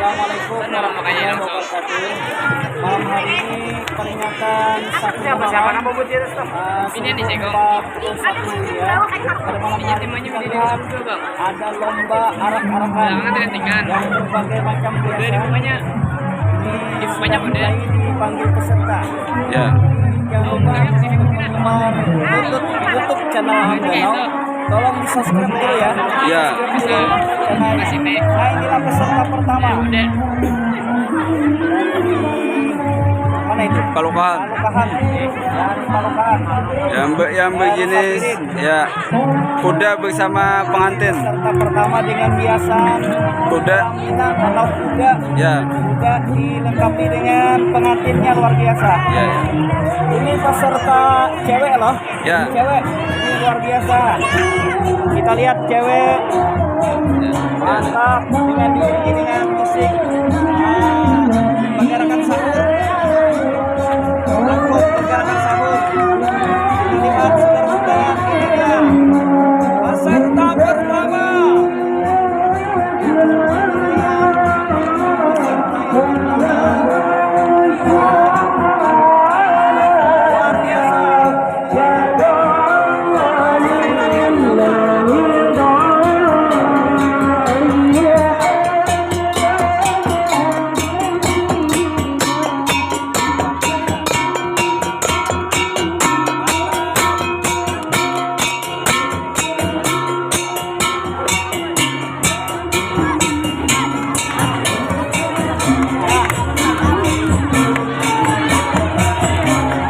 Assalamualaikum warahmatullahi wabarakatuh. Malam hari ini peringatan satu Muharram 1441 ya. Pada malam hari ini ada lomba arak-arakan yang berbagai macam biasa. Ini dipanggil peserta. Ya. Jangan lupa penggemar YouTube channel Amdanau, tolong di subscribe dulu ya. Ya. Nah, inilah peserta pertama. Mana itu? Palukahan. Palukahan. Dari Palukahan. Yang berjenis ya kuda bersama pengantin. Peserta pertama dengan hiasan Kuda. pelaminan atau kuda. Ya. Kuda dilengkapi dengan pengantinnya luar biasa. Ya. Ini peserta cewek loh. Ya. Ini cewek. Ini luar biasa. Kita lihat cewek. Mantap dengan diiringi dengan musik. Menggerakkan sahur. Menggerakkan sahur. Lihat peserta ini dia. Peserta pertama. Luar biasa.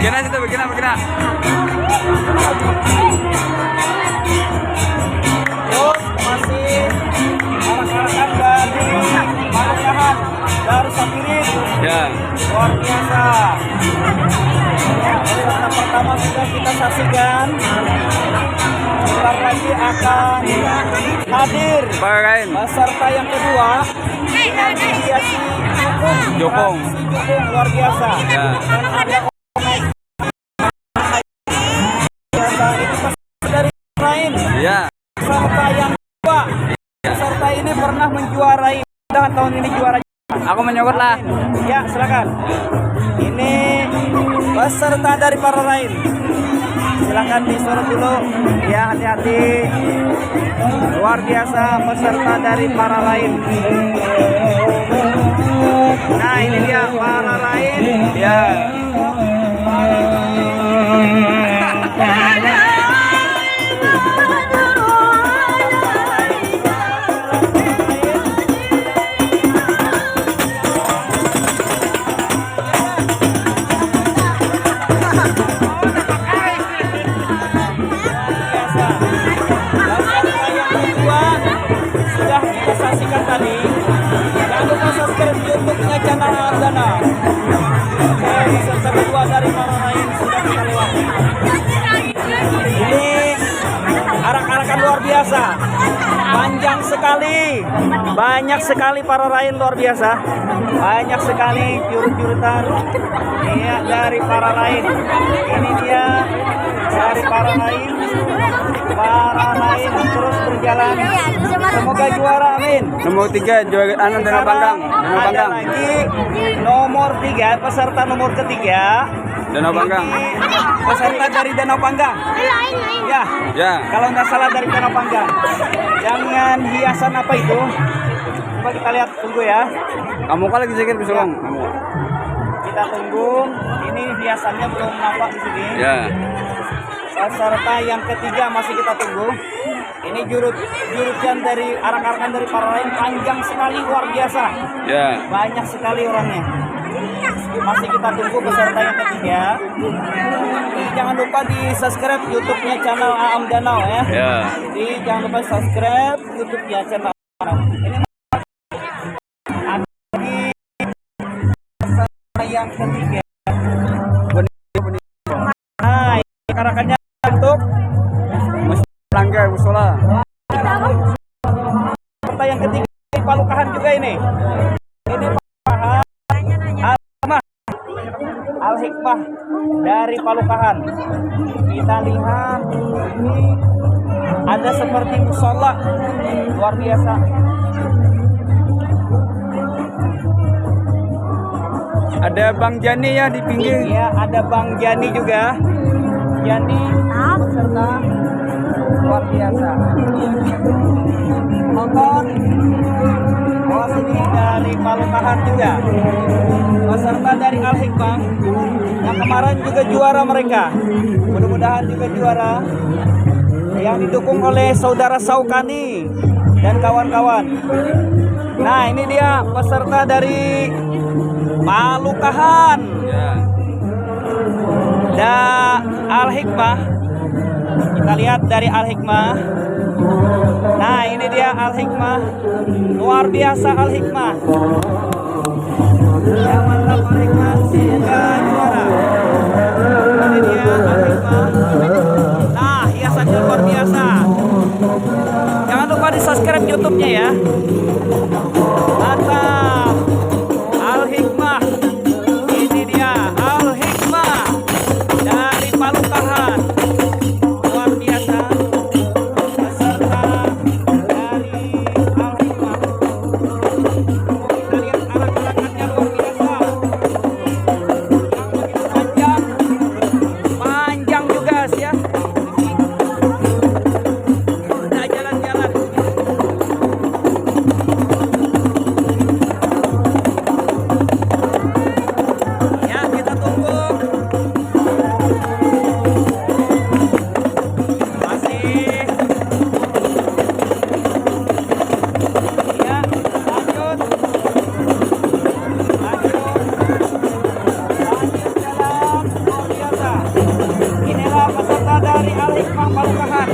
Gimana situ? Gimana? Terus masih arak-arakan dari Palukahan, dari Sapirin. Ya. Luar biasa. Peserta pertama sudah kita saksikan. Sebentar lagi akan hadir Parain. peserta yang kedua dengan dihiasi Jokong. Jokong luar biasa. Ya. Dan ada biasa ini peserta dari lain. Ya. Peserta yang kedua. Peserta ini pernah menjuarai. Dan tahun ini juara. Aku menyokot lah. Ya, silakan. Ini peserta dari para lain. Silakan disorot dulu. Ya, hati-hati. Luar biasa peserta dari para lain. Nah, ini dia para lain. Ya. Sudah kita saksikan tadi. Jangan lupa subscribe YouTube-nya channel Amdanau. Oke, peserta kedua dari para lain sudah kita lewati. Ini arak-arakan luar biasa. Panjang sekali. Banyak sekali para lain luar biasa. Banyak sekali jurut-jurutan. Iya, dari para lain. Ini dia dari para lain. Para lain terus berjalan. Semoga juara, amin. Nomor 3 juara Danau Panggang. Danau Ada Panggang. lagi nomor 3, peserta nomor ketiga. Danau Panggang. Ini peserta dari Danau Panggang. Ya, Ya. kalau nggak salah dari Danau Panggang. Jangan hiasan apa itu? Coba kita lihat, tunggu ya. Kamu kan lagi sakit bisolong. Kamu. Kita tunggu. Ini hiasannya belum nampak di sini. Ya. Peserta yang ketiga masih kita tunggu. Ini jurusan dari arak-arakan dari para lain panjang sekali, luar biasa. Ya. Banyak sekali orangnya. Masih kita tunggu peserta yang ketiga. Jadi jangan lupa di subscribe YouTube-nya channel Amdanau ya. Ya. Jadi jangan lupa subscribe YouTube-nya channel Amdanau. Ini ada lagi peserta yang ketiga. Nah, ini arakannya untuk Langgar musola. peserta yang ketiga ini Palukahan juga ini. Ini Palukahan Al-Hikmah dari Palukahan. Kita lihat ini ada seperti musola luar biasa. Ada Bang Jani ya di pinggir. Ya, ada Bang Jani juga. Jani peserta luar biasa. Nonton. Oh, sini dari Palukahan juga. Peserta dari Al Hikmah. Yang kemarin juga juara mereka. Mudah-mudahan juga juara. Yang didukung oleh saudara Saukani dan kawan-kawan. Nah, ini dia peserta dari Palukahan. Ya. Al Hikmah. Kita lihat dari Al Hikmah. Nah, ini dia Al Hikmah. Luar biasa Al Hikmah. Ya, mantap Al Hikmah. Semoga juara. Ini dia Al Hikmah. Nah, hiasannya luar biasa. Jangan lupa di subscribe YouTube-nya ya. Mantap. Al Hikmah. Ini dia Al Hikmah dari Palukahan. Luar biasa. Peserta dari Al Hikmah. Kita lihat arak-arakannya luar biasa. Yang begitu panjang juga sih ya. Udah jalan-jalan. Ya, kita tunggu. Masih. Ya, lanjut. Lanjut jalan. Luar biasa. Inilah peserta dari Al Hikmah Palukahan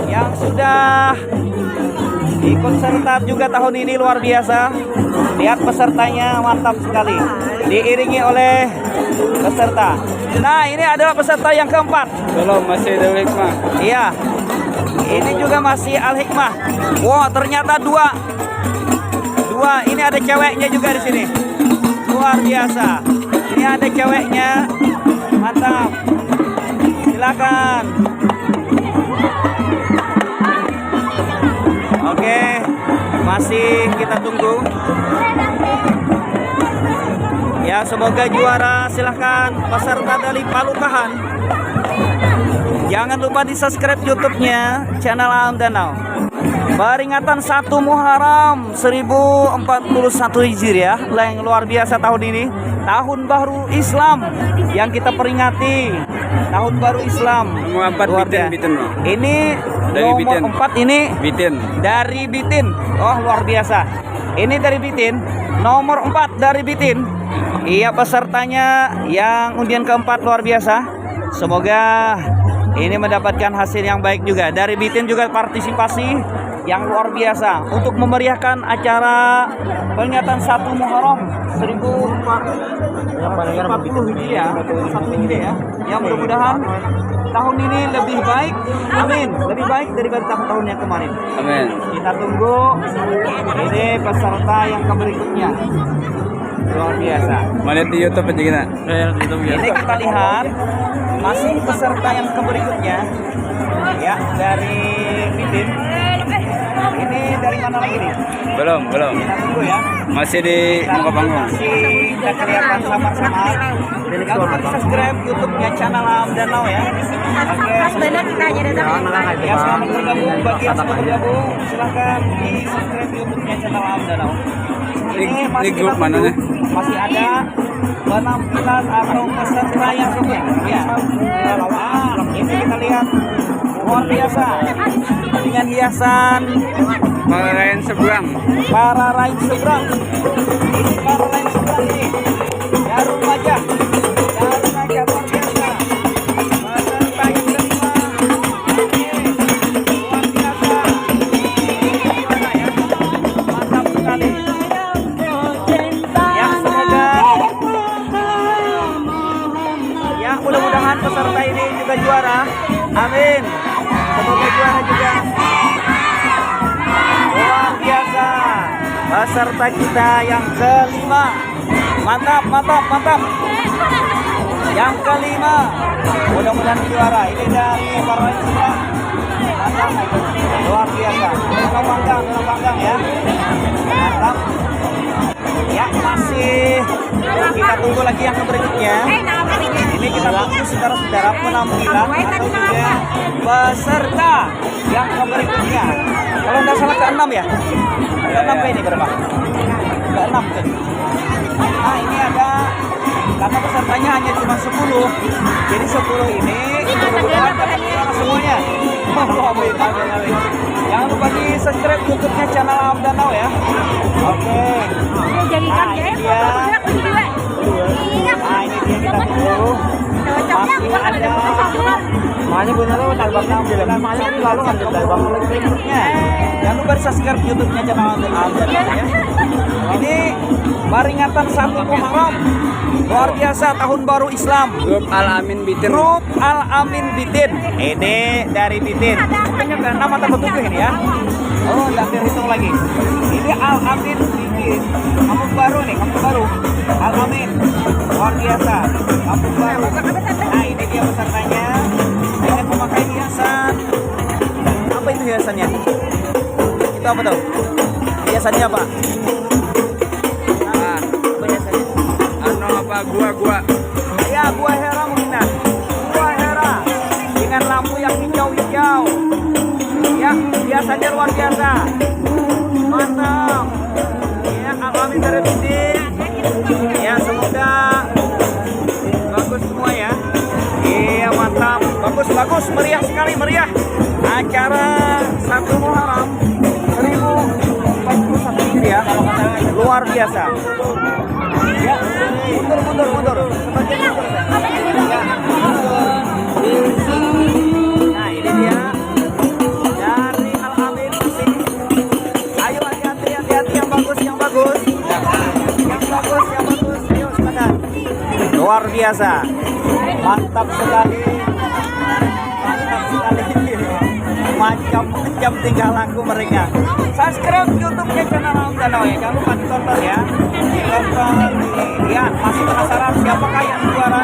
yang sudah ikut serta juga tahun ini, luar biasa. Lihat pesertanya mantap sekali. Diiringi oleh peserta. Nah, ini adalah peserta yang keempat. Belum, masih ada Hikmah. Iya. Ini juga masih Al Hikmah. Wow, ternyata dua. Ini ada ceweknya juga di sini. Luar biasa. Ini ada ceweknya. Mantap. Silakan. Oke, masih kita tunggu. Ya, semoga juara. Silahkan peserta dari Palukahan. Jangan lupa di subscribe YouTube-nya channel Alam Danau. Peringatan 1 Muharram 1041 Hijriah yang luar biasa tahun ini. Tahun baru Islam yang kita peringati. Tahun baru Islam. Nomor 4 Luar Bitin, biasa. Bitin. Ini Dari nomor Bitin. 4 ini Bitin. dari Bitin. Oh, luar biasa. Ini dari Bitin. Nomor 4 dari Bitin. Iya, pesertanya yang undian keempat, luar biasa. Semoga ini mendapatkan hasil yang baik juga. Dari Bitin juga partisipasi yang luar biasa untuk memeriahkan acara peringatan 1 Muharram 1440 Hijriah, 1 Hijriah ya. Yang mudah-mudahan tahun ini lebih baik. Amin. Lebih baik daripada tahun-tahun yang kemarin. Amin. Kita tunggu ini peserta yang berikutnya. Luar biasa. Mana di YouTube aja kita? Ini kita lihat masih peserta yang berikutnya. Ya, dari Bitin. Ini dari mana lagi nih? Belum. Kita tunggu ya. Masih di muka panggung. Masih kita kelihatan samar-samar. Jangan lupa subscribe YouTube-nya channel Alam Danau ya. Oke. Ya, selamat bergabung. Bagi yang sudah bergabung, silahkan di subscribe YouTube-nya channel Alam Danau. Ini masih Ini grup kita mana tunggu. nih? Masih ada penampilan atau peserta yang sebelum. Ya. Ini kita lihat luar biasa dengan hiasan Para lain seberang. para rain seberang. Ini para rain seberang ini. Jarum wajah. Jarum wajah luar biasa. Peserta yang kelima. Oke. Luar biasa. Gimana ya? Mantap sekali. Ya, semoga ya mudah-mudahan peserta ini juga juara. Amin. Semoga juara juga. Luar biasa. Peserta kita yang kelima. Mantap. Yang kelima. Mudah-mudahan juara. Ini dari para semua. Mantap. Luar biasa. Kita banggang ya. Mantap. Ya, masih kita tunggu lagi yang berikutnya. Ini kita tunggu saudara-saudara penampilan atau juga peserta yang berikutnya. Kalau nggak salah ke-6 ya? Ke-6 ini berapa? Ke-6 kan? Nah ini ada, karena pesertanya hanya cuma 10. Jadi 10 ini kebetulan semuanya. Jangan lupa di subscribe YouTube-nya channel Am Danau ya. Oke. Nah ini dia. Nah ini dia kita tunggu. Masih ada. Makanya bener lo talbang ambil kan. Makanya ini lalu ambil talbang lagi berikutnya. Jangan lupa di subscribe YouTube-nya channel Am Danau ya. Ini peringatan 1 Muharram. Luar biasa tahun baru Islam. Grup Al-Amin Bitin. Grup Al-Amin Bitin. Ini dari Bitin. Kayaknya ke 6 atau ke 7 ini ya. Oh, nggak terhitung lagi. Ini Al-Amin Bitin. Kampung baru nih, kampung baru. Al-Amin. Luar biasa. Kampung baru. Nah, ini dia pesertanya. Dengan memakai hiasan. Apa itu hiasannya? Itu apa tuh? Hiasannya apa? Ah, Apa hiasannya? ano apa gua. Ya, gua Hera mungkin. Gua Hera dengan lampu yang hijau-hijau. Ya, biasanya luar biasa. Mantap. Ya, Al-Amin dari Bitin. Ya, semoga bagus semua ya. Iya, mantap. Bagus, meriah sekali, meriah. Acara 1 Muharram 1041 Hijriah kalau kata luar biasa. Ya, mundur. Sebagian mundur. Ya, mundur. Nah, ini dia dari Al-Amin sini. Ayo hati-hati yang bagus. Yang bagus. Ayo silakan. Luar biasa. Mantap sekali. Macam tingkah laku mereka. Subscribe YouTube-nya channel Am Danau ya. Jangan lupa ditonton ya. Ditonton. Ya, masih penasaran siapakah yang juara?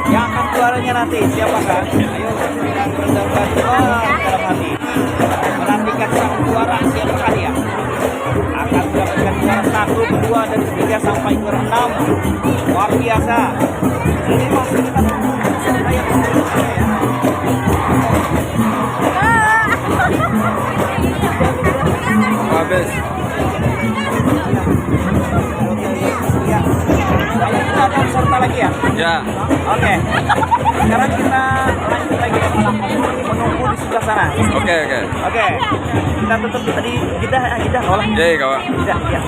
Yang akan juaranya nanti siapakah? Ayo yang berdebat dalam hati. Menantikan sang juara siapakah dia? Akan mendapatkan juara 1, 2, dan 3 sampai ke 6. Luar biasa. Ini masih kita tunggu peserta yang berikutnya ya. Habis. Ya. Ayo kita ada peserta lagi ya? Ya. Oke. Sekarang kita lanjut lagi menunggu di sebelah sana. Oke. Oke. Kita tutup tadi kita olah. Jadi kawan. Tidak, ya.